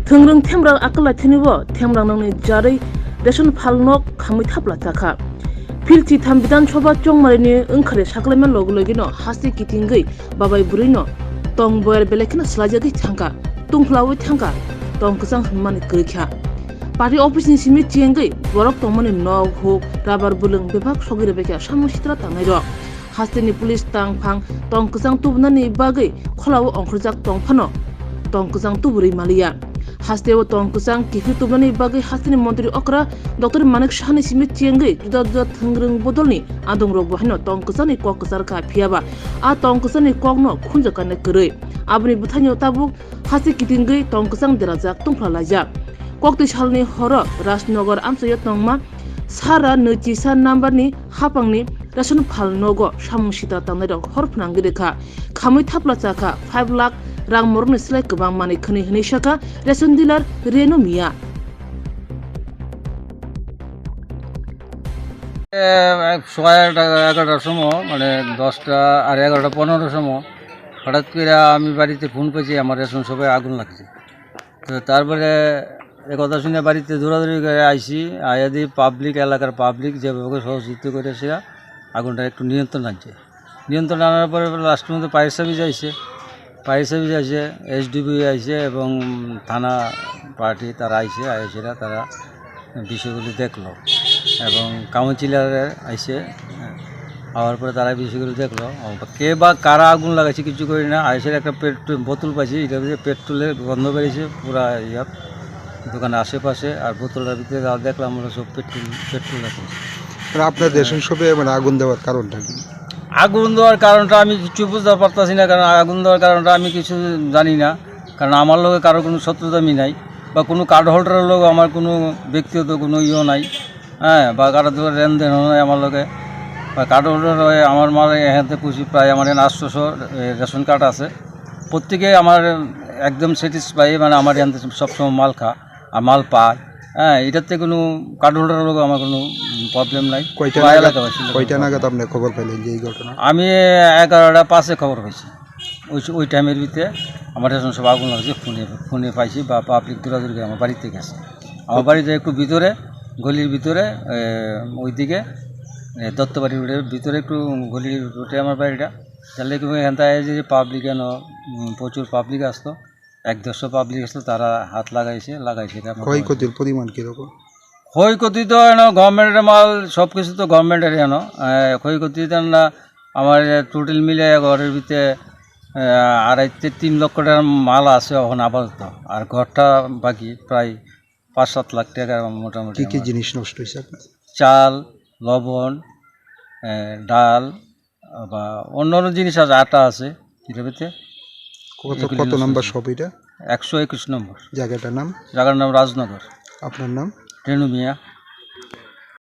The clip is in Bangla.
Thungrung Temrang Akala Tinibo, Temrang Nong Jari, Ration Palnok, Kamitapla Taka. Pilti Tambidan Choba Chong Marini, Unkare Shakleman Logologino, Hasti Kitingi, Babai Burino, Tong Boyer Belekina Slajagi Tanka, Tungflawi Tanka, Tong Kusang Mani Kurika. Party office in Simi Tiangi, Borok Tomani No Hook, Rabar Bulung, Bebak Shogi Rebecca, Shamushitra Tangairo. Hastini police tang pang, Tong Kusang Tubnani Bagi, Kolaw on Krzak Tong Pano, Tong Kusang Tuburi Malia. Hastewo Tong Kusang Kifu Tubnani Bagi Hastini Montri Okra, Dr. Manik Shani Simi Tiangi, Juda Tungrung Bodolni, Adong Robohino, Tong Kusani Kokasarka Piaba, A Tong Kusani Kogno, Kunjakane Kure, Abri Butanyo Tabuk, Hasti Kitingi, Tong Kusang Derazak Tungplalaja. Kokti Shalni Horo, Rasnogor Amsayat Nongma, Sara Nutisa Nambarni, Hapangni, Ration Palnogo, Shamushita Tanado, Horpnangirika, Kamitaplataka, 5 lakh, Rang Mornis like Bangmani Kuni Nishaka, Ration Dealer, Renomia. সোয়া 11টার সময় মানে 10টা আর 11টা 15টার সময় হঠাৎ করে আমি বাড়িতে ফোন পেয়েছি আমার রেশন সবাই আগুন লাগছে। তো তারপরে কথা শুনে বাড়িতে দৌড়াদৌড়ি করে আইসি আয়া দিয়ে পাবলিক এলাকার পাবলিক যেভাবে সহযোগিতা করেছে আগুনটা একটু নিয়ন্ত্রণ আনছে। নিয়ন্ত্রণ আনার পরে লাস্টের মধ্যে ফায়ার সার্ভিস আইসে এসডিবি আইসে এবং থানা পার্টি তারা আইসে আইসেরা তারা বিষয়গুলি দেখলো এবং কাউন্সিলর আইসে হওয়ার পরে তারা বিষয়গুলো দেখলো কে বা কারা আগুন লাগাইছে কিছু করি না আইসের একটা বোতল পাইছি এটা পেট্রোলের গন্ধ বেরিয়েছে পুরা ইয়ার দোকানের আশেপাশে আর বোতলের ভিতরে দেখলাম আমরা সব পেট্রোল আছে। আপনার রেশন শপে মানে আগুন দেওয়ার কারণটা কি? আগুন দেওয়ার কারণটা আমি কিছু বুঝতে পারতাছি না, কারণ আগুন দেওয়ার কারণটা আমি কিছু জানি না, কারণ আমার লোকে কারো কোনো শত্রুতামি নাই বা কোনো কার্ড হোল্ডারের লোক আমার কোনো ব্যক্তিগত কোনো ইয়ে নাই, হ্যাঁ, বা কারো ধরে লেনদেন নাই আমার লোকে বা কার্ড হোল্ডার হয়ে আমার মাল এখানে পুষি প্রায় আমার 800 রেশন কার্ড আছে, প্রত্যেকে আমার একদম স্যাটিসফাই, মানে আমার এখান থেকে সবসময় মাল আর মাল পায়, হ্যাঁ, এটাতে কোনো কার্ড হোল্ডারের লোক আমার কোনো প্রবলেম নাই। কয়টা নাগাদ আপনি খবর পেলেন যে এই ঘটনা? আমি 11টা 5-এ খবর পাইছি। ওই টাইমের ভিতরে আমার রেশন সব আগুন লাগছে, ফোনে পাইছি বা পাবলিক দৌড়াদৌড়ি আমার বাড়িতে গেছে। আমার বাড়িতে একটু ভিতরে গলির ভিতরে ওইদিকে দত্তবাড়ির ভিতরে একটু গলির রুটে আমার বাড়িটা, তাহলে এখান থেকে যে পাবলিক কেন প্রচুর পাবলিক আসতো, 100-150 পাবলিক আসতো, তারা হাত লাগাইছে। ক্ষয়ক্ষতির পরিমাণ কীরকম? ক্ষয়ক্ষতি তো গভর্নমেন্টের মাল সব কিছু তো গভর্নমেন্টের ক্ষয়ক্ষতি না আমার টোটাল মিলে ঘরের ভিতরে 2.5-3 লক্ষ টাকার মাল আছে এখন আপাতত, আর ঘরটা বাকি প্রায় 5-7 লাখ টাকা মোটামুটি। কী জিনিস নষ্ট হয়েছে আপনার? চাল, লবণ, ডাল বা অন্য জিনিস আছে, আটা আছে এটার ভিতরে। কত নম্বর শপ এটা? 121 নম্বর। জায়গাটার নাম? জায়গার নাম রাজনগর। আপনার নাম? রেনু মিয়া।